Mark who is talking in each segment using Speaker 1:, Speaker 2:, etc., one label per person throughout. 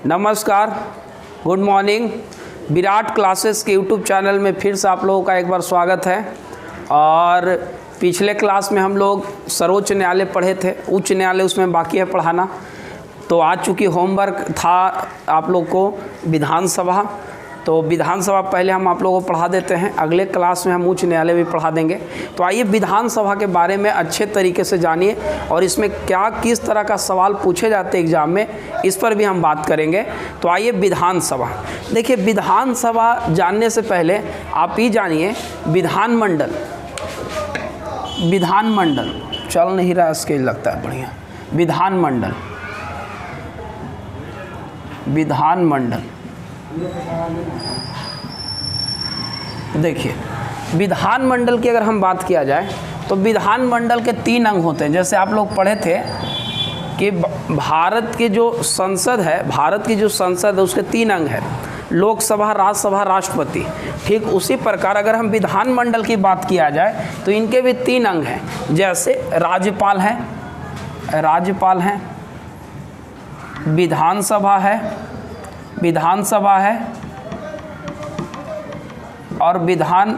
Speaker 1: नमस्कार, good morning. Virat classes के YouTube channel में फिर से आप लोगों का एक बार स्वागत है। और पिछले क्लास में हम लोग सर्वोच्च न्यायालय पढ़े थे, उच्च न्यायालय उसमें बाकी है पढ़ाना। तो आज चूँकि होमवर्क था आप लोग को विधानसभा, तो विधानसभा पहले हम आप लोगों को पढ़ा देते हैं, अगले क्लास में हम उच्च न्यायालय भी पढ़ा देंगे। तो आइए विधानसभा के बारे में अच्छे तरीके से जानिए और इसमें क्या किस तरह का सवाल पूछे जाते हैं एग्जाम में, इस पर भी हम बात करेंगे। तो आइए विधानसभा, देखिए विधानसभा जानने से पहले आप ही जानिए विधानमंडल। विधानमंडल चल नहीं रहा, स्केल लगता है बढ़िया। विधानमंडल, विधानमंडल देखिए विधानमंडल की अगर हम बात किया जाए तो विधानमंडल के 3 अंग होते हैं। जैसे आप लोग पढ़े थे कि भारत की जो संसद है, भारत की जो संसद है उसके 3 अंग है, लोकसभा, राज्यसभा, राष्ट्रपति। ठीक उसी प्रकार अगर हम विधानमंडल की बात किया जाए तो इनके भी 3 अंग हैं। जैसे राज्यपाल है, राज्यपाल हैं, विधानसभा है, विधानसभा है और विधान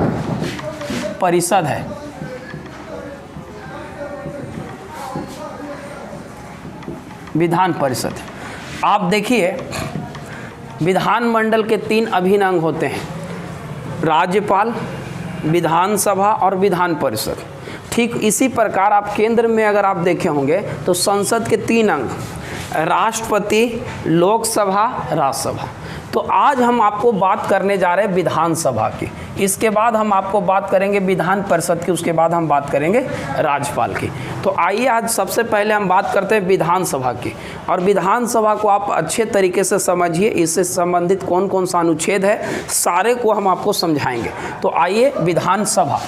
Speaker 1: परिषद है। विधान परिषद। आप देखिए विधानमंडल के 3 अभिन्न अंग होते हैं, राज्यपाल, विधानसभा और विधान परिषद। ठीक इसी प्रकार आप केंद्र में अगर आप देखे होंगे तो संसद के 3 अंग, राष्ट्रपति, लोकसभा, राज्यसभा। तो आज हम आपको बात करने जा रहे हैं विधानसभा की, इसके बाद हम आपको बात करेंगे विधान परिषद की, उसके बाद हम बात करेंगे राज्यपाल की। तो आइए आज सबसे पहले हम बात करते हैं विधानसभा की। और विधानसभा को आप अच्छे तरीके से समझिए, इससे संबंधित कौन कौन सा अनुच्छेद है सारे को हम आपको समझाएंगे। तो आइए विधानसभा,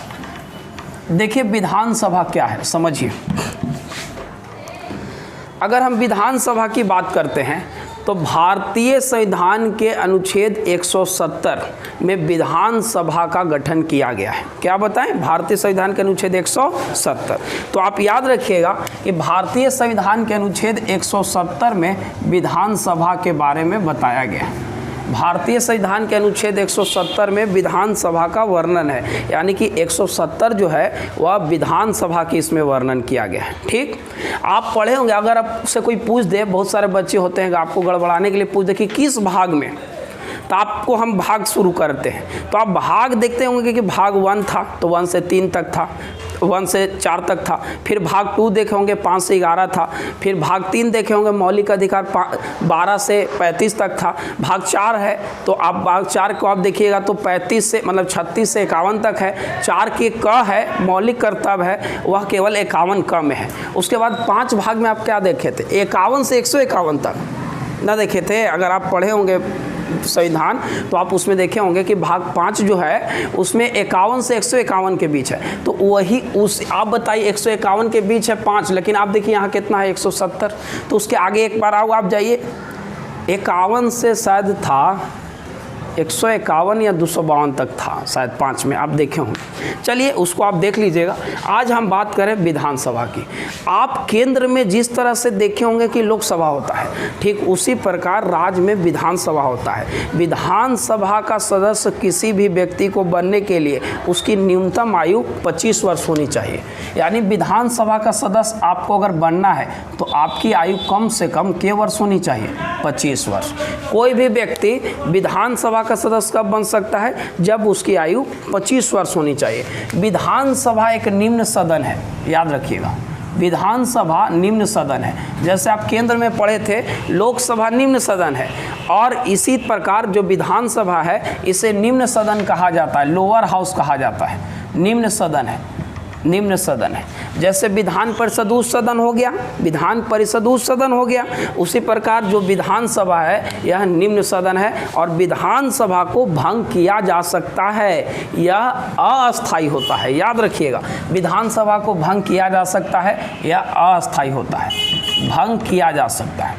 Speaker 1: देखिए विधानसभा क्या है समझिए। अगर हम विधानसभा की बात करते हैं तो भारतीय संविधान के अनुच्छेद 170 में विधानसभा का गठन किया गया है। क्या बताएं? भारतीय संविधान के अनुच्छेद 170। तो आप याद रखिएगा कि भारतीय संविधान के अनुच्छेद 170 में विधानसभा के बारे में बताया गया है। भारतीय संविधान के अनुच्छेद 170 में विधानसभा का वर्णन है, यानी कि 170 जो है वह विधानसभा की इसमें वर्णन किया गया है। ठीक, आप पढ़े होंगे, अगर आपसे कोई पूछ दे, बहुत सारे बच्चे होते हैं आपको गड़बड़ाने के लिए पूछ दे कि किस भाग में, तो आपको हम भाग शुरू करते हैं। तो आप भाग देखते होंगे कि भाग 1 था तो 1 से 3 तक था, 1 से 4 तक था। फिर भाग 2 देखे होंगे 5 से 11 था। फिर भाग 3 देखे होंगे मौलिक अधिकार 12 से 35 तक था। भाग 4 है तो आप भाग 4 को आप देखिएगा तो 35 से मतलब 36 से 51 तक है। 4 के क है मौलिक कर्तव्य है, वह केवल 51 क में है। उसके बाद 5 भाग में आप क्या देखे थे? 51 से 151 तक ना देखे थे। अगर आप पढ़े होंगे संविधान तो आप उसमें देखे होंगे कि भाग 5 जो है उसमें 51 से 151 के बीच है। तो वही उस आप बताइए 151 के बीच है 5, लेकिन आप देखिए यहाँ कितना है 170। तो उसके आगे एक बार आओ आप जाइए, 51 से शायद था 151 या 252 तक था शायद 5 में, आप देखे होंगे। चलिए उसको आप देख लीजिएगा। आज हम बात करें विधानसभा की। आप केंद्र में जिस तरह से देखे होंगे कि लोकसभा होता है, ठीक उसी प्रकार राज्य में विधानसभा होता है। विधानसभा का सदस्य किसी भी व्यक्ति को बनने के लिए उसकी न्यूनतम आयु 25 वर्ष होनी चाहिए। यानी विधानसभा का सदस्य आपको अगर बनना है तो आपकी आयु कम से कम कितने वर्ष होनी चाहिए? 25 वर्ष। कोई भी व्यक्ति विधानसभा का सदस्य कब बन सकता है? जब उसकी आयु 25 वर्ष होनी चाहिए। विधानसभा एक निम्न सदन है, याद रखिएगा, विधानसभा निम्न सदन है। जैसे आप केंद्र में पढ़े थे लोकसभा निम्न सदन है, और इसी प्रकार जो विधानसभा है इसे निम्न सदन कहा जाता है, लोअर हाउस कहा जाता है। निम्न सदन है, निम्न सदन है। जैसे विधान परिषद उच्च सदन हो गया, विधान परिषद उच्च सदन हो गया, उसी प्रकार जो विधानसभा है यह निम्न सदन है। और विधानसभा को भंग किया जा सकता है, यह अस्थायी होता है। याद रखिएगा, विधानसभा को भंग किया जा सकता है, यह अस्थायी होता है। भंग किया जा सकता है,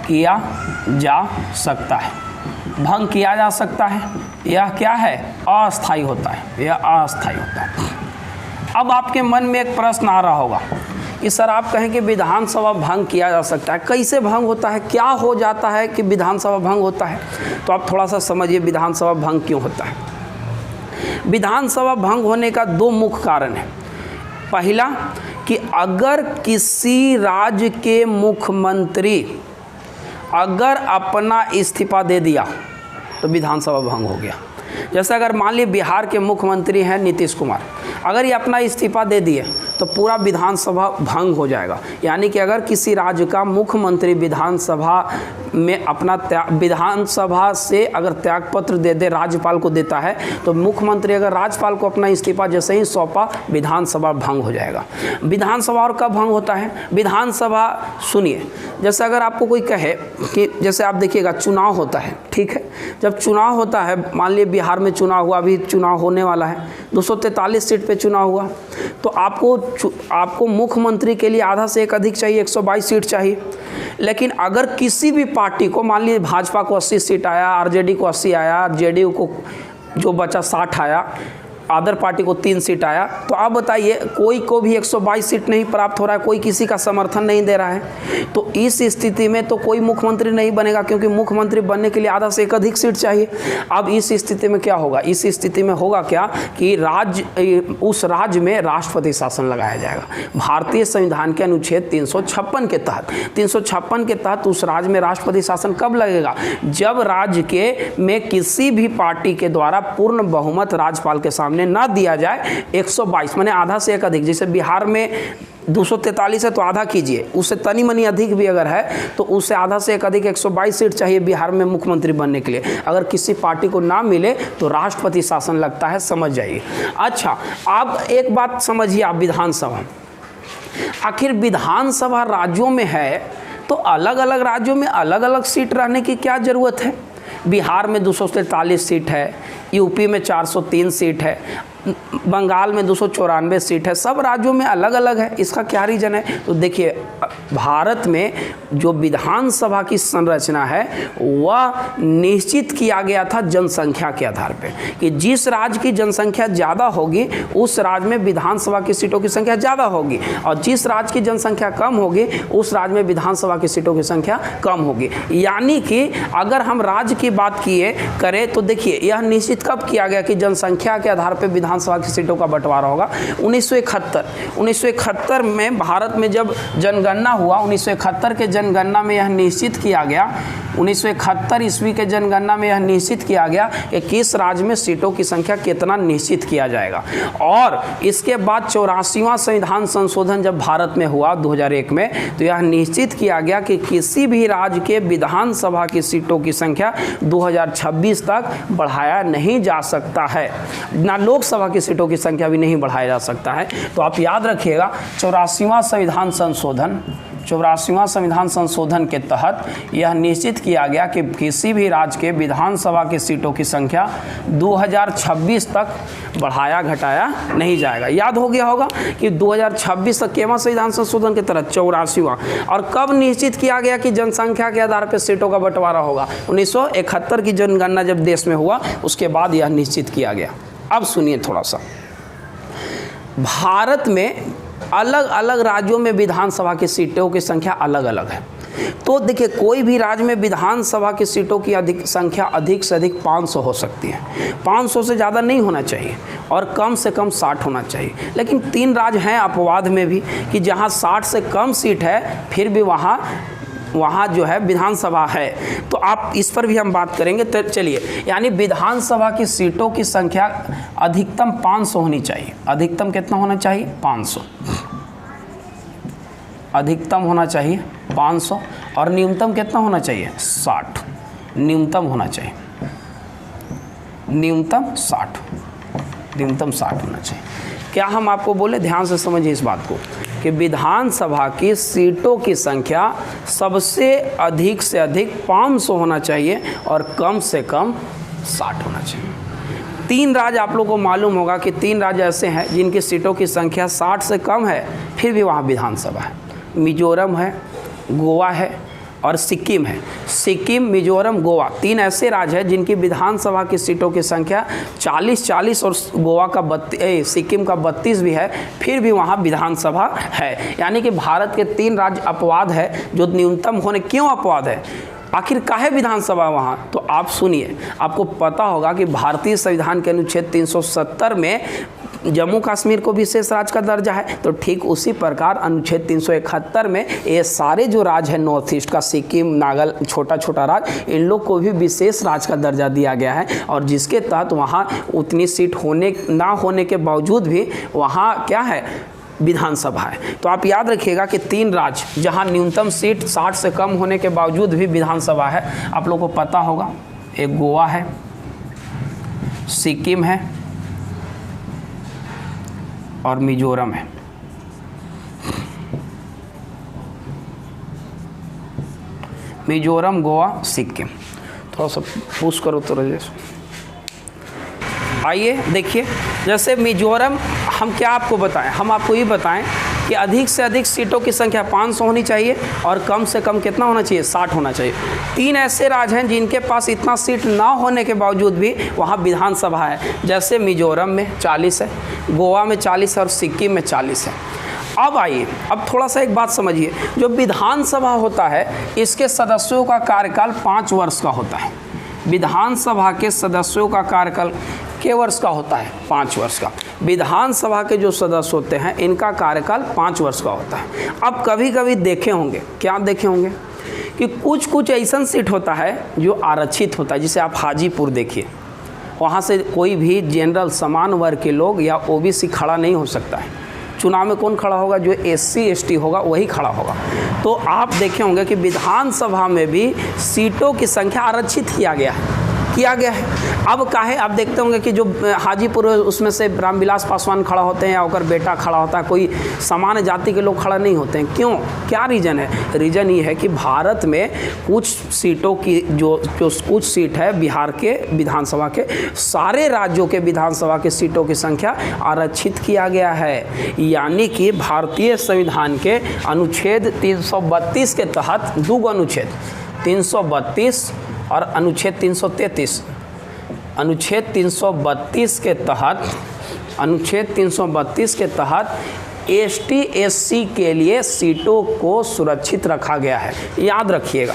Speaker 1: किया जा सकता है, भंग किया जा सकता है, यह क्या है? अस्थायी होता है, यह अस्थायी होता है। अब आपके मन में एक प्रश्न आ रहा होगा कि सर आप कहें कि विधानसभा भंग किया जा सकता है, कैसे भंग होता है, क्या हो जाता है कि विधानसभा भंग होता है? तो आप थोड़ा सा समझिए विधानसभा भंग क्यों होता है। विधानसभा भंग होने का दो मुख्य कारण है। पहला कि अगर किसी राज्य के मुख्यमंत्री अगर अपना इस्तीफा दे दिया तो विधानसभा भंग हो गया। जैसे अगर मान लीजिए बिहार के मुख्यमंत्री हैं नीतीश कुमार, अगर ये अपना इस्तीफा दे दिए तो पूरा विधानसभा भंग हो जाएगा। यानी कि अगर किसी राज्य का मुख्यमंत्री विधानसभा में अपना विधानसभा से अगर त्यागपत्र दे दे, राज्यपाल को देता है, तो मुख्यमंत्री अगर राज्यपाल को अपना इस्तीफा जैसे ही सौंपा, विधानसभा भंग हो जाएगा। विधानसभा और कब भंग होता है? विधानसभा सुनिए, जैसे अगर आपको कोई कहे कि जैसे आप देखिएगा चुनाव होता है, ठीक है, जब चुनाव होता है, मान लीजिए बिहार में चुनाव हुआ, अभी चुनाव होने वाला है, 243 सीट पे चुनाव हुआ, तो आपको मुख्यमंत्री के लिए आधा से एक अधिक चाहिए, 122 सीट चाहिए। लेकिन अगर किसी भी पार्टी को, मान लीजिए भाजपा को 80 सीट आया, आरजेडी को 80 आया, जेडीयू को जो बचा 60 आया, अदर पार्टी को 3 सीट आया, तो आप बताइए कोई को भी 122 सीट नहीं प्राप्त हो रहा है, कोई किसी का समर्थन नहीं दे रहा है, तो इस स्थिति में तो कोई मुख्यमंत्री नहीं बनेगा, क्योंकि मुख्यमंत्री बनने के लिए आधा से एक अधिक सीट चाहिए। अब इस स्थिति में क्या होगा? इस स्थिति में होगा क्या कि उस राज्य में राष्ट्रपति शासन लगाया जाएगा। भारतीय संविधान के अनुच्छेद 356 के तहत उस राज्य में राष्ट्रपति शासन कब लगेगा? जब राज्य में किसी भी पार्टी के द्वारा पूर्ण बहुमत राज्यपाल के सामने ना दिया जाए, 122 माने आधा से एक अधिक। जैसे बिहार में 243 है तो आधा कीजिए, उससे तनी मनी अधिक भी अगर है तो उससे आधा से एक अधिक 122 सीट चाहिए बिहार में मुख्यमंत्री बनने के लिए। अगर किसी पार्टी को ना मिले तो राष्ट्रपति शासन लगता है, समझ जाइए। अच्छा, आप एक बात समझिए, आप विधानसभा, आखिर विधानसभा राज्यों में है तो अलग अलग राज्यों में अलग अलग सीट रहने की क्या ज़रूरत है? बिहार में 243 सीट है, यूपी में 403 सीट है, बंगाल में 294 सीट है, सब राज्यों में अलग अलग है। इसका क्या रीज़न है? तो देखिए, भारत में जो विधानसभा की संरचना है वह निश्चित किया गया था जनसंख्या के आधार पे, कि जिस राज्य की जनसंख्या ज़्यादा होगी उस राज्य में विधानसभा की सीटों की संख्या ज़्यादा होगी, और जिस राज्य की जनसंख्या कम होगी उस राज्य में विधानसभा की सीटों की संख्या कम होगी। यानी कि अगर हम राज्य की बात करें तो देखिए, यह निश्चित कब किया गया कि जनसंख्या के आधार पर विधानसभा की सीटों का बंटवारा होगा? 1971 में भारत में जब जनगणना हुआ, 1971 के जनगणना में यह निश्चित किया गया, 1971 ईस्वी के जनगणना में यह निश्चित किया गया कि किस राज्य में सीटों की संख्या कितना निश्चित किया जाएगा। और इसके बाद 84वां संविधान संशोधन जब भारत में हुआ 2001 में, तो यह निश्चित किया गया कि किसी भी राज्य के विधानसभा की सीटों की संख्या 2026 तक बढ़ाया नहीं जा सकता है, ना लोकसभा की सीटों की संख्या भी नहीं बढ़ाया जा सकता है। तो आप याद रखिएगा, 84वां संविधान संशोधन के तहत यह निश्चित किया गया कि किसी भी राज्य के विधानसभा की सीटों की संख्या 2026 तक बढ़ाया घटाया नहीं जाएगा। याद हो गया होगा कि 2026 तक केवल संविधान संशोधन के तहत 84वां। और कब निश्चित किया गया कि जनसंख्या के आधार पर सीटों का बंटवारा होगा? 1971 की जनगणना जब देश में हुआ उसके बाद यह निश्चित किया गया। अब सुनिए थोड़ा सा, भारत में अलग अलग राज्यों में विधानसभा की सीटों की संख्या अलग अलग है। तो देखिए, कोई भी राज्य में विधानसभा की सीटों की संख्या अधिक से अधिक 500 हो सकती है, 500 से ज़्यादा नहीं होना चाहिए, और कम से कम 60 होना चाहिए। लेकिन 3 राज्य हैं अपवाद में भी कि जहां 60 से कम सीट है फिर भी वहाँ जो है विधानसभा है। तो आप इस पर भी हम बात करेंगे। तो चलिए, यानी विधानसभा की सीटों की संख्या अधिकतम 500 होनी चाहिए। अधिकतम कितना होना चाहिए? 500। अधिकतम होना चाहिए 500, और न्यूनतम कितना होना चाहिए? 60। न्यूनतम होना चाहिए, न्यूनतम 60 होना चाहिए। क्या हम आपको बोले, ध्यान से समझिए इस बात को, कि विधानसभा की सीटों की संख्या सबसे अधिक से अधिक 500 होना चाहिए और कम से कम 60 होना चाहिए। 3 राज्य आप लोगों को मालूम होगा कि 3 राज्य ऐसे हैं जिनकी सीटों की संख्या 60 से कम है फिर भी वहाँ विधानसभा है। मिजोरम है, गोवा है और सिक्किम है। सिक्किम, मिजोरम, गोवा, 3 ऐसे राज्य हैं जिनकी विधानसभा की सीटों की संख्या 40 और गोवा का सिक्किम का 32 भी है, फिर भी वहाँ विधानसभा है। यानी कि भारत के 3 राज्य अपवाद है जो न्यूनतम होने। क्यों अपवाद है, आखिर काहे विधानसभा वहाँ? तो आप सुनिए, आपको पता होगा कि भारतीय संविधान के अनुच्छेद 370 में जम्मू कश्मीर को विशेष राज्य का दर्जा है, तो ठीक उसी प्रकार अनुच्छेद 371 में ये सारे जो राज्य है नॉर्थ ईस्ट का, सिक्किम, नागल, छोटा छोटा राज्य, इन लोग को भी विशेष राज्य का दर्जा दिया गया है, और जिसके तहत वहाँ उतनी सीट ना होने के बावजूद भी वहाँ क्या है, विधानसभा है। तो आप याद रखिएगा कि 3 राज्य जहाँ न्यूनतम सीट 60 से कम होने के बावजूद भी विधानसभा है, आप लोगों को पता होगा, एक गोवा है, सिक्किम है और मिजोरम है। मिजोरम, गोवा, सिक्किम। थोड़ा सा पुश करो तो राजेश। आइए देखिए, जैसे मिजोरम, हम क्या आपको बताएं, हम आपको ये बताएं कि अधिक से अधिक सीटों की संख्या 500 होनी चाहिए और कम से कम कितना होना चाहिए, 60 होना चाहिए। 3 ऐसे राज्य हैं जिनके पास इतना सीट ना होने के बावजूद भी वहाँ विधानसभा है। जैसे मिजोरम में 40 है, गोवा में 40 है और सिक्किम में 40 है। अब आइए, अब थोड़ा सा एक बात समझिए, जो विधानसभा होता है इसके सदस्यों का कार्यकाल 5 वर्ष का होता है। विधानसभा के सदस्यों का कार्यकाल कितने वर्ष का होता है, 5 वर्ष का। विधानसभा के जो सदस्य होते हैं इनका कार्यकाल 5 वर्ष का होता है। अब कभी कभी देखे होंगे, क्या देखे होंगे कि कुछ कुछ ऐसा सीट होता है जो आरक्षित होता है। जिसे आप हाजीपुर देखिए, वहाँ से कोई भी जनरल समान वर्ग के लोग या ओबीसी खड़ा नहीं हो सकता है। चुनाव में कौन खड़ा होगा, जो SC ST होगा वही खड़ा होगा। तो आप देखे होंगे कि विधानसभा में भी सीटों की संख्या आरक्षित किया गया है। अब काहे आप देखते होंगे कि जो हाजीपुर उसमें से रामविलास पासवान खड़ा होते हैं या ओकर बेटा खड़ा होता है, कोई सामान्य जाति के लोग खड़ा नहीं होते हैं। क्यों, क्या रीज़न है? रीज़न ये है कि भारत में कुछ सीटों की जो कुछ सीट है बिहार के विधानसभा के, सारे राज्यों के विधानसभा के सीटों की संख्या आरक्षित किया गया है। यानी कि भारतीय संविधान के अनुच्छेद 332 के तहत 2 अनुच्छेद 332 और अनुच्छेद 333, अनुच्छेद 332 के तहत ST SC के लिए सीटों को सुरक्षित रखा गया है। याद रखिएगा,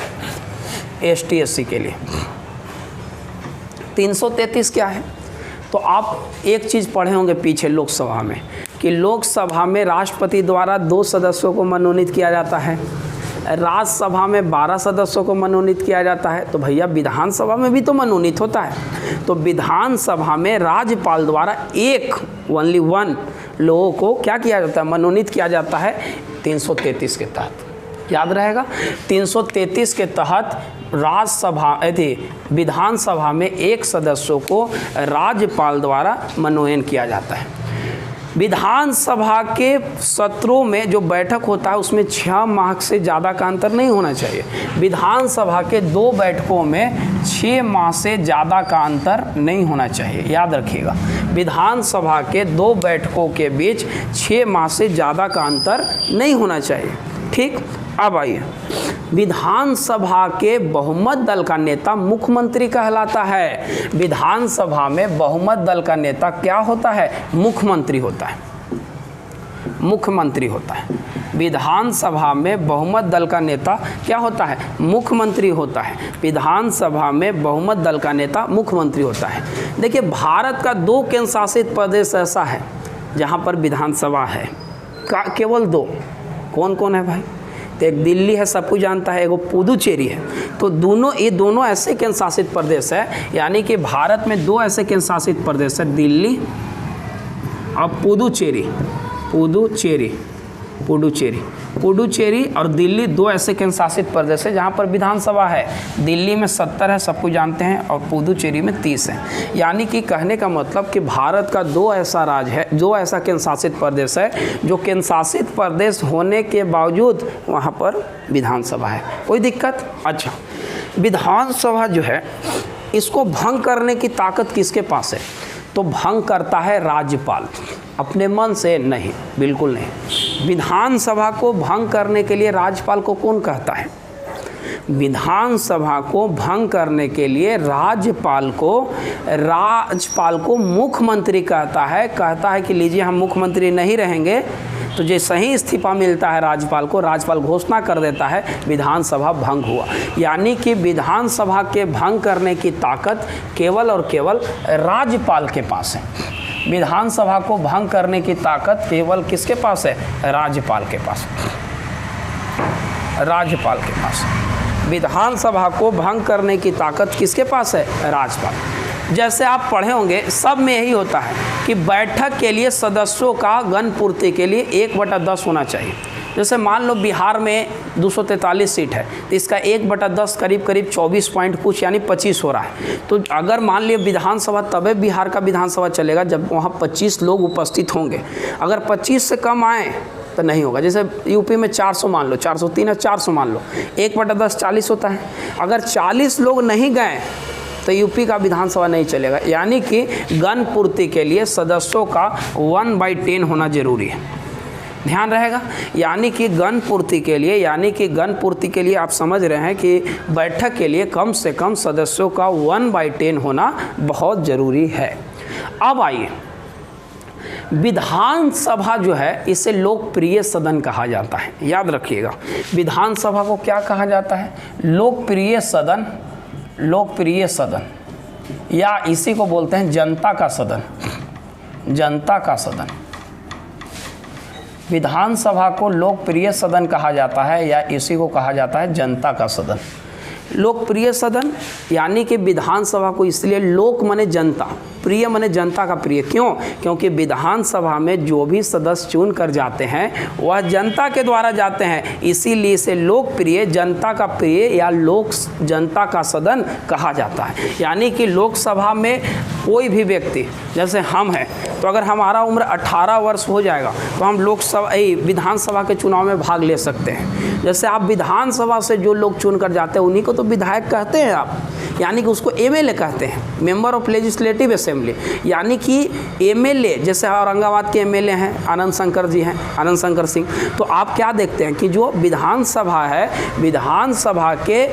Speaker 1: ST SC के लिए 333 क्या है? तो आप एक चीज़ पढ़े होंगे पीछे लोकसभा में, कि लोकसभा में राष्ट्रपति द्वारा 2 सदस्यों को मनोनीत किया जाता है, राज्यसभा में 12 सदस्यों को मनोनीत किया जाता है। तो भैया विधानसभा में भी तो मनोनीत होता है। तो विधानसभा में राज्यपाल द्वारा ओनली वन लोगों को क्या किया जाता है, मनोनीत किया जाता है 333 के तहत। याद रहेगा, 333 के तहत विधानसभा में 1 सदस्यों को राज्यपाल द्वारा मनोनयन किया जाता है। विधानसभा के सत्रों में जो बैठक होता है उसमें 6 माह से ज़्यादा का अंतर नहीं होना चाहिए। विधानसभा के 2 बैठकों में 6 माह से ज़्यादा का अंतर नहीं होना चाहिए। याद रखिएगा, विधानसभा के 2 बैठकों के बीच 6 माह से ज़्यादा का अंतर नहीं होना चाहिए। ठीक, अब आइए, विधानसभा के बहुमत दल का नेता मुख्यमंत्री कहलाता है। विधानसभा में बहुमत दल का नेता क्या होता है, मुख्यमंत्री होता है। मुख्यमंत्री होता है। विधानसभा में बहुमत दल का नेता क्या होता है, मुख्यमंत्री होता है। विधानसभा में बहुमत दल का नेता मुख्यमंत्री होता है। देखिए, भारत का 2 केंद्र शासित प्रदेश ऐसा है जहाँ पर विधानसभा है, केवल 2। कौन कौन है भाई? तो एक दिल्ली है, सब कुछ जानता है, एगो पुदुचेरी है। तो ये दोनों ऐसे केंद्र शासित प्रदेश है, यानी कि भारत में 2 ऐसे केंद्र शासित प्रदेश है, दिल्ली और पुडुचेरी और दिल्ली 2 ऐसे केंद्र शासित प्रदेश है जहाँ पर विधानसभा है। दिल्ली में 70 है, सब कुछ जानते हैं, और पुदुचेरी में 30 है। यानी कि कहने का मतलब कि भारत का 2 ऐसा राज्य है, 2 ऐसा केंद्र शासित प्रदेश है जो केंद्र शासित प्रदेश होने के बावजूद वहाँ पर विधानसभा है। कोई दिक्कत? अच्छा, विधानसभा जो है इसको भंग करने की ताकत किसके पास है? तो भंग करता है राज्यपाल, अपने मन से नहीं, बिल्कुल नहीं। विधानसभा को भंग करने के लिए राज्यपाल को कौन कहता है? विधानसभा को भंग करने के लिए राज्यपाल को मुख्यमंत्री कहता है कि लीजिए हम मुख्यमंत्री नहीं रहेंगे, तो जैसे ही इस्तीफा मिलता है राज्यपाल को, राज्यपाल घोषणा कर देता है विधानसभा भंग हुआ। यानी कि विधानसभा के भंग करने की ताकत केवल और केवल राज्यपाल के पास है। विधानसभा को भंग करने की ताकत केवल किसके पास है? राज्यपाल के पास। राज्यपाल के पास विधानसभा को भंग करने की ताकत किसके पास है? राज्यपाल। जैसे आप पढ़े होंगे, सब में यही होता है कि बैठक के लिए सदस्यों का गणपूर्ति के लिए 1/10 होना चाहिए। जैसे मान लो बिहार में 243 सीट है, तो इसका 1/10 करीब 24 पॉइंट कुछ यानी 25 हो रहा है। तो अगर मान लिया विधानसभा, तबे बिहार का विधानसभा चलेगा जब वहाँ 25 लोग उपस्थित होंगे। अगर 25 से कम आए तो नहीं होगा। जैसे यूपी में 400 मान लो, 403 है, 400 मान लो, 1/10 40 होता है। अगर 40 लोग नहीं गए तो यूपी का विधानसभा नहीं चलेगा। यानी कि गणपूर्ति के लिए सदस्यों का 1/10 होना जरूरी है, ध्यान रहेगा। यानी कि गणपूर्ति के लिए आप समझ रहे हैं कि बैठक के लिए कम से कम सदस्यों का 1/10 होना बहुत ज़रूरी है। अब आइए, विधानसभा जो है इसे लोकप्रिय सदन कहा जाता है। याद रखिएगा, विधानसभा को क्या कहा जाता है? लोकप्रिय सदन, लोकप्रिय सदन, या इसी को बोलते हैं जनता का सदन, जनता का सदन। विधानसभा को लोकप्रिय सदन कहा जाता है या इसी को कहा जाता है जनता का सदन। लोकप्रिय सदन यानी कि विधानसभा को इसलिए लोक माने जनता, प्रिय माने जनता का प्रिय। क्यों? क्योंकि विधानसभा में जो भी सदस्य चुन कर जाते हैं वह जनता के द्वारा जाते हैं, इसीलिए इसे लोकप्रिय, जनता का प्रिय या लोक जनता का सदन कहा जाता है। यानी कि लोकसभा में कोई भी व्यक्ति, जैसे हम हैं, तो अगर हमारा उम्र 18 वर्ष हो जाएगा तो हम विधानसभा के चुनाव में भाग ले सकते हैं। जैसे आप विधानसभा से जो लोग चुन कर जाते हैं उन्हीं को तो विधायक कहते हैं आप, यानी कि उसको एमएलए कहते हैं, मेंबर ऑफ लेजिस्लेटिव असेंबली। यानी कि एमएलए, जैसे औरंगाबाद के एमएलए हैं आनंद शंकर जी हैं, आनंद शंकर सिंह। तो आप क्या देखते हैं कि जो विधानसभा है, विधानसभा के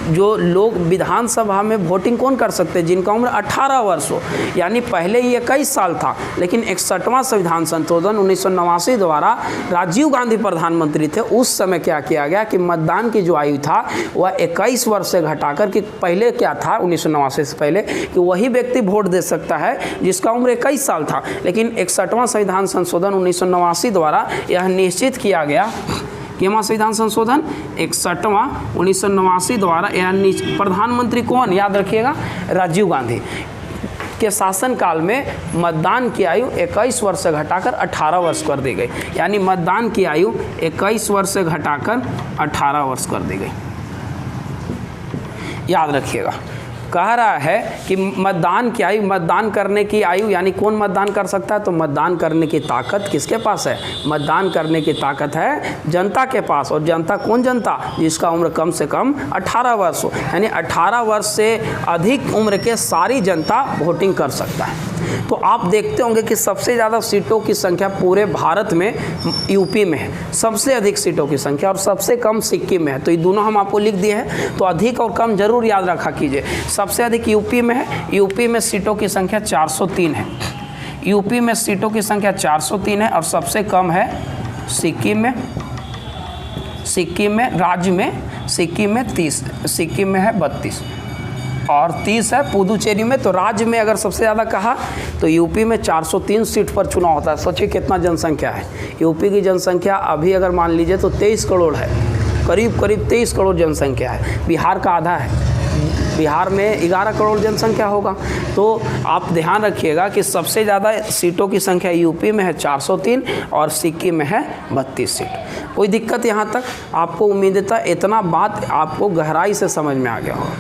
Speaker 1: जो लोग विधानसभा में वोटिंग कौन कर सकते हैं? जिनका उम्र 18 वर्ष हो। यानी पहले ये 21 साल था, लेकिन 61वां संविधान संशोधन 1989 द्वारा राजीव गांधी प्रधानमंत्री थे, उस समय क्या किया गया कि मतदान की जो आयु था वह 21 वर्ष से घटाकर, कि पहले क्या था 1989 से पहले कि वही व्यक्ति वोट दे सकता है जिसका उम्र 21 साल था। लेकिन 61वां संविधान संशोधन 1989 द्वारा यह निश्चित किया गया, केमा संविधान संशोधन 61वां 1989 द्वारा यह प्रधानमंत्री कौन? याद रखिएगा, राजीव गांधी के शासनकाल में मतदान की आयु 21 वर्ष से घटाकर 18 वर्ष कर दी गई। यानी मतदान की आयु 21 वर्ष से घटाकर 18 वर्ष कर दी गई। याद रखिएगा, कह रहा है कि मतदान की आयु, मतदान करने की आयु, यानी कौन मतदान कर सकता है? तो मतदान करने की ताकत किसके पास है? मतदान करने की ताकत है जनता के पास। और जनता कौन जनता? जिसका उम्र कम से कम 18 वर्ष हो। यानी 18 वर्ष से अधिक उम्र के सारी जनता वोटिंग कर सकता है। तो आप देखते होंगे कि सबसे ज़्यादा सीटों की संख्या पूरे भारत में यूपी में है, सबसे अधिक सीटों की संख्या, और सबसे कम सिक्किम में है। तो ये दोनों हम आपको लिख दिए हैं, तो अधिक और कम जरूर याद रखा कीजिए। सबसे अधिक यूपी में है, यूपी में सीटों की संख्या 403 है, यूपी में सीटों की संख्या 403 है। और सबसे कम है सिक्किम में, सिक्किम में राज्य में, सिक्किम में 30, सिक्किम में है 32 और 30 है पुदुचेरी में। तो राज्य में अगर सबसे ज़्यादा कहा तो यूपी में 403 सीट पर चुनाव होता है। सोचिए कितना जनसंख्या है। यूपी की जनसंख्या अभी अगर मान लीजिए तो 23 करोड़ है, करीब 23 करोड़ जनसंख्या है। बिहार का आधा है, बिहार में 11 करोड़ जनसंख्या होगा। तो आप ध्यान रखिएगा कि सबसे ज़्यादा सीटों की संख्या यूपी में है 403 और सिक्किम में है 32 सीट। कोई दिक्कत यहाँ तक? आपको उम्मीद था इतना बात आपको गहराई से समझ में आ गया होगा।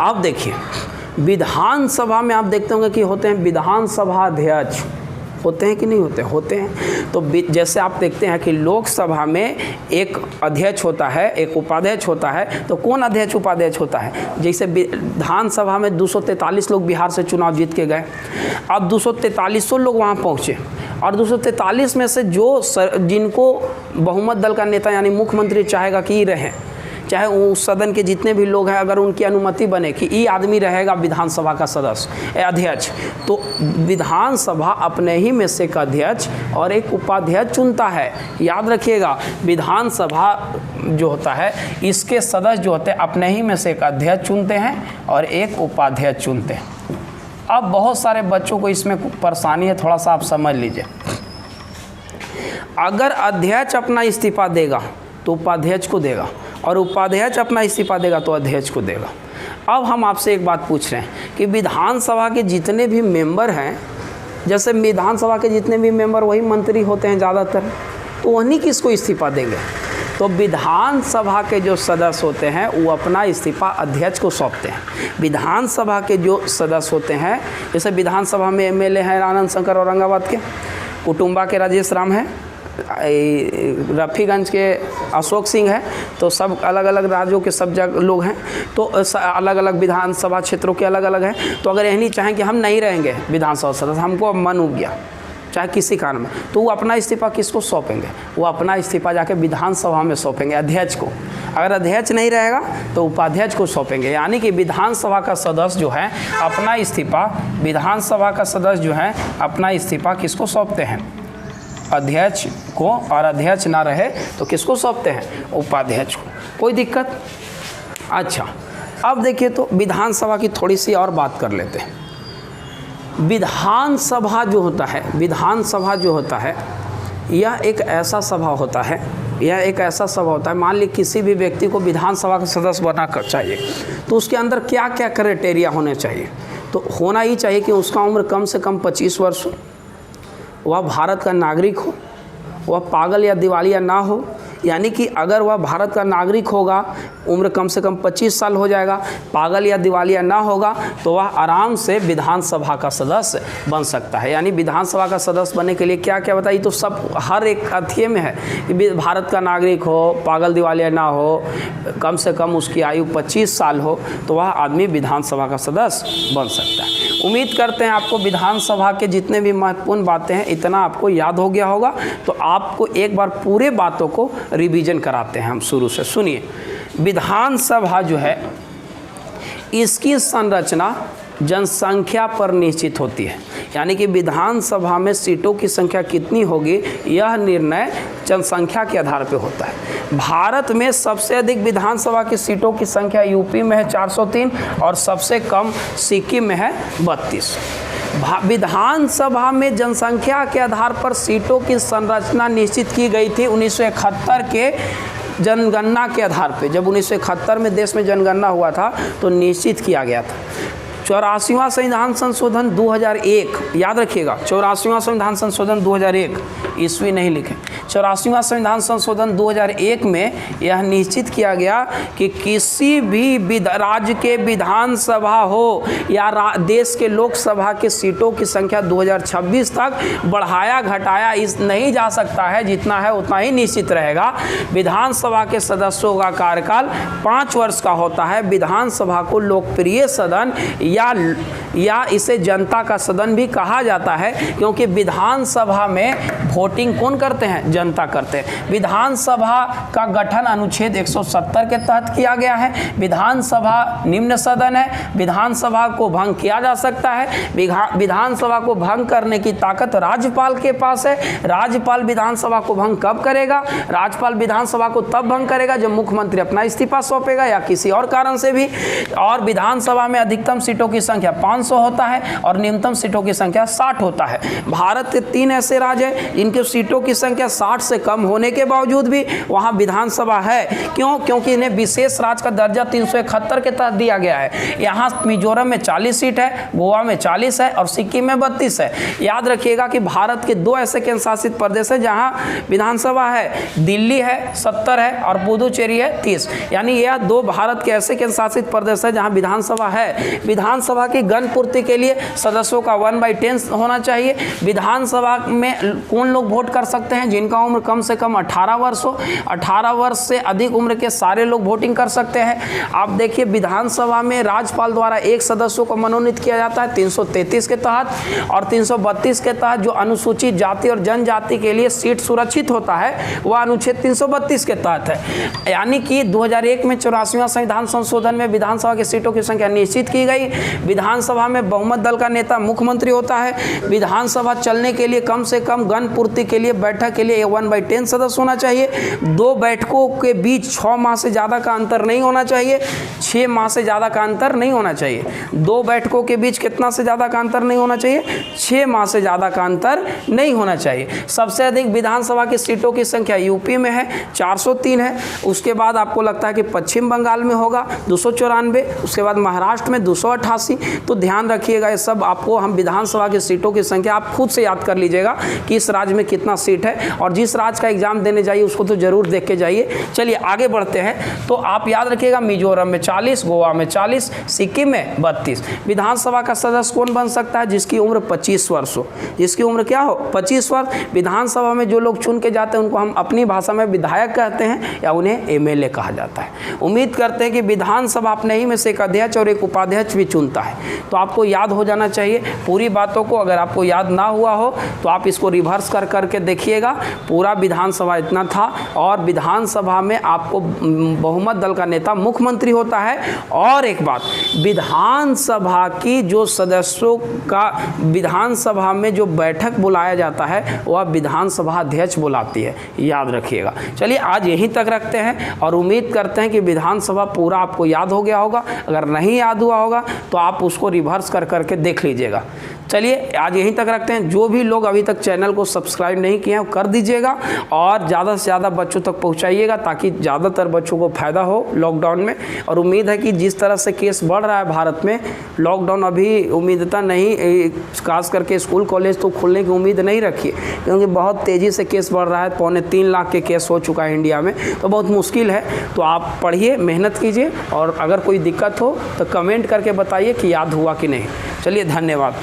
Speaker 1: आप देखिए, विधानसभा में आप देखते होंगे कि होते हैं विधानसभा अध्यक्ष, होते हैं कि नहीं होते? होते हैं। तो जैसे आप देखते हैं कि लोकसभा में एक अध्यक्ष होता है, एक उपाध्यक्ष होता है। तो कौन अध्यक्ष उपाध्यक्ष होता है? जैसे विधानसभा में 243 लोग बिहार से चुनाव जीत के गए। अब 243 लोग वहाँ पहुँचे और 243 में से जो जिनको बहुमत दल का नेता यानी मुख्यमंत्री चाहेगा कि रहें, चाहे उस सदन के जितने भी लोग हैं, अगर उनकी अनुमति बने कि ये आदमी रहेगा विधानसभा का सदस्य अध्यक्ष, तो विधानसभा अपने ही में से एक अध्यक्ष और एक उपाध्यक्ष चुनता है। याद रखिएगा, विधानसभा जो होता है इसके सदस्य जो होते हैं अपने ही में से एक अध्यक्ष चुनते हैं और एक उपाध्यक्ष चुनते हैं। अब बहुत सारे बच्चों को इसमें परेशानी है, थोड़ा सा आप समझ लीजिए। अगर अध्यक्ष अपना इस्तीफा देगा तो उपाध्यक्ष को देगा, और उपाध्यक्ष अपना इस्तीफा देगा तो अध्यक्ष को देगा। अब हम आपसे एक बात पूछ रहे हैं कि विधानसभा के जितने भी मेंबर हैं, जैसे विधानसभा के जितने भी मेंबर वही मंत्री होते हैं ज़्यादातर, तो उन्हीं किसको इस्तीफा देंगे? तो विधानसभा के जो सदस्य होते हैं वो अपना इस्तीफा अध्यक्ष को सौंपते हैं। विधानसभा के जो सदस्य होते हैं, जैसे विधानसभा में एमएलए हैं आनंद शंकर औरंगाबाद के, कुटुंबा के राजेश राम हैं, रफ़ीगंज के अशोक सिंह है, तो सब अलग अलग राज्यों के सब जगह लोग हैं, तो अलग अलग विधानसभा क्षेत्रों के अलग अलग हैं। तो अगर यही चाहें कि हम नहीं रहेंगे विधानसभा सदस्य, हमको अब मन उब गया चाहे किसी कारण में, तो वो अपना इस्तीफा किसको सौंपेंगे? वो अपना इस्तीफा जाके विधानसभा में सौंपेंगे अध्यक्ष को। अगर अध्यक्ष नहीं रहेगा तो उपाध्यक्ष को सौंपेंगे। यानी कि विधानसभा का सदस्य जो है अपना इस्तीफा, विधानसभा का सदस्य जो है अपना इस्तीफा किसको सौंपते हैं? अध्यक्ष को। और अध्यक्ष ना रहे तो किसको सौंपते हैं? उपाध्यक्ष को। कोई दिक्कत? अच्छा, अब देखिए तो विधानसभा की थोड़ी सी और बात कर लेते हैं। विधानसभा जो होता है, विधानसभा जो होता है यह एक ऐसा सभा होता है, यह एक ऐसा सभा होता है, मान ली किसी भी व्यक्ति को विधानसभा का सदस्य बनना चाहिए, तो उसके अंदर क्या क्या क्राइटेरिया होने चाहिए? तो होना ही चाहिए कि उसका उम्र कम से कम 25 वर्ष हो, वह भारत का नागरिक हो, वह पागल या दिवालिया ना हो। यानी कि अगर वह भारत का नागरिक होगा, उम्र कम से कम 25 साल हो जाएगा, पागल या दिवालिया ना होगा, तो वह आराम से विधानसभा का सदस्य बन सकता है। यानी विधानसभा का सदस्य बनने के लिए क्या क्या बताइए, तो सब हर एक अध्यय में है कि भारत का नागरिक हो, पागल दिवालिया ना हो, कम से कम उसकी आयु 25 साल हो, तो वह आदमी विधानसभा का सदस्य बन सकता है। उम्मीद करते हैं आपको विधानसभा के जितने भी महत्वपूर्ण बातें हैं इतना आपको याद हो गया होगा। तो आपको एक बार पूरे बातों को रिवीजन कराते हैं हम शुरू से। सुनिए, विधानसभा जो है इसकी संरचना जनसंख्या पर निश्चित होती है। यानी कि विधानसभा में सीटों की संख्या कितनी होगी यह निर्णय जनसंख्या के आधार पर होता है। भारत में सबसे अधिक विधानसभा की सीटों की संख्या यूपी में है 403 और सबसे कम सिक्किम में है 32। विधानसभा में जनसंख्या के आधार पर सीटों की संरचना निश्चित की गई थी 1971 के जनगणना के आधार पे। जब 1971 में देश में जनगणना हुआ था तो निश्चित किया गया था। 84वां संविधान संशोधन 2001, याद रखिएगा 84वां संविधान संशोधन 2001 ईस्वी नहीं लिखे। 84वां संविधान संशोधन 2001 में यह निश्चित किया गया कि किसी भी राज्य के विधानसभा हो या देश के लोकसभा के सीटों की संख्या 2026 तक बढ़ाया घटाया इस नहीं जा सकता है, जितना है उतना ही निश्चित रहेगा। विधानसभा के सदस्यों का कार्यकाल 5 वर्ष का होता है। विधानसभा को लोकप्रिय सदन या इसे जनता का सदन भी कहा जाता है, क्योंकि विधानसभा में वोटिंग कौन करते हैं? जनता करते हैं। विधानसभा का गठन अनुच्छेद 170 के तहत किया गया है। विधानसभा निम्न सदन है, विधानसभा को भंग किया जा सकता है। विधानसभा को भंग करने की ताकत राज्यपाल के पास है। राज्यपाल विधानसभा को भंग कब करेगा? राज्यपाल विधानसभा को तब भंग करेगा जब मुख्यमंत्री अपना इस्तीफा सौंपेगा या किसी और कारण से भी। और विधानसभा में अधिकतम सीटों की संख्या 500 होता है और न्यूनतम सीटों की संख्या 60 होता है। भारत के 3 ऐसे राज्य हैं जिनके सीटों की संख्या 60 से कम होने के बावजूद भी वहां विधानसभा है। क्यों? क्योंकि इन्हें विशेष राज्य का दर्जा 371 के तहत दिया गया है। यहाँ मिजोरम में 40 सीट है, गोवा में 40 है और सिक्किम में 32 है। याद रखिएगा कि भारत के 2 ऐसे केंद्र शासित प्रदेश है जहाँ विधानसभा है, दिल्ली है 70 है और पुदुचेरी है 30। यानी यह 2 भारत के ऐसे केंद्र शासित प्रदेश है जहाँ विधानसभा है। विधानसभा की गणपूर्ति के लिए सदस्यों का 1/10 होना चाहिए। विधानसभा में कौन लोग वोट कर सकते हैं? जिनका उम्र कम से कम 18 वर्ष हो। 18 वर्ष से अधिक उम्र के सारे लोग वोटिंग कर सकते हैं। आप देखिए विधानसभा में राज्यपाल द्वारा एक सदस्यों को मनोनीत किया जाता है 333 के तहत, और 332 के तहत जो अनुसूचित जाति और जनजाति के लिए सीट सुरक्षित होता है वह अनुच्छेद 332 के तहत है। यानी कि 2001 में 84वां संविधान संशोधन में विधानसभा की सीटों की संख्या निश्चित की गई। विधानसभा में बहुमत दल का नेता मुख्यमंत्री होता है। विधानसभा चलने के लिए कम से कम गण पूर्ति के लिए बैठक के लिए 1/10 सदस्य होना चाहिए। 2 बैठकों के बीच 6 माह से ज़्यादा का अंतर नहीं होना चाहिए। 6 माह से ज़्यादा का अंतर नहीं होना चाहिए। 2 बैठकों के बीच कितना से ज़्यादा का अंतर नहीं होना चाहिए? 6 माह से ज़्यादा का अंतर नहीं होना चाहिए। सबसे अधिक विधानसभा की सीटों की संख्या यूपी में है, 403 है। उसके बाद आपको लगता है कि पश्चिम बंगाल में होगा 294, उसके बाद महाराष्ट्र में 288। तो ध्यान रखिएगा ये सब आपको, हम विधानसभा की सीटों की संख्या आप खुद से याद कर लीजिएगा कि इस राज्य में कितना सीट है, और जिस राज्य का एग्जाम देने जाइए उसको तो जरूर देख के जाइए। चलिए आगे बढ़ते हैं। तो आप याद रखिएगा मिजोरम में 40, गोवा में 40, सिक्किम में 32। विधानसभा का सदस्य कौन बन सकता है? जिसकी उम्र 25 वर्ष हो। जिसकी उम्र क्या हो? 25 वर्ष। विधानसभा में जो लोग चुन के जाते हैं उनको हम अपनी भाषा में विधायक कहते हैं या उन्हें एमएलए कहा जाता है। उम्मीद करते हैं कि विधानसभा अपने ही में से एक अध्यक्ष और एक उपाध्यक्ष भी चुनता है। तो आपको याद हो जाना चाहिए पूरी बातों को। अगर आपको याद ना हुआ हो तो आप इसको रिवर्स कर करके देखिएगा। पूरा विधानसभा इतना था, और विधानसभा में आपको बहुमत दल का नेता मुख्यमंत्री होता है। और एक बात, विधानसभा की जो सदस्यों का विधानसभा में जो बैठक बुलाया जाता है वह विधानसभा अध्यक्ष बुलाती है, याद रखिएगा। चलिए आज यहीं तक रखते हैं, और उम्मीद करते हैं कि विधानसभा पूरा आपको याद हो गया होगा। अगर नहीं याद हुआ होगा तो आप उसको रिवर्स कर करके देख लीजिएगा। चलिए आज यहीं तक रखते हैं। जो भी लोग अभी तक चैनल को सब्सक्राइब नहीं किए हैं कर दीजिएगा, और ज़्यादा से ज़्यादा बच्चों तक पहुंचाइएगा ताकि ज़्यादातर बच्चों को फ़ायदा हो लॉकडाउन में। और उम्मीद है कि जिस तरह से केस बढ़ रहा है भारत में, लॉकडाउन अभी उम्मीदता नहीं, खास करके स्कूल कॉलेज तो खुलने की उम्मीद नहीं रखिए, क्योंकि बहुत तेज़ी से केस बढ़ रहा है। 2.25 लाख के केस हो चुका है इंडिया में, तो बहुत मुश्किल है। तो आप पढ़िए, मेहनत कीजिए, और अगर कोई दिक्कत हो तो कमेंट करके बताइए कि याद हुआ कि नहीं। चलिए धन्यवाद।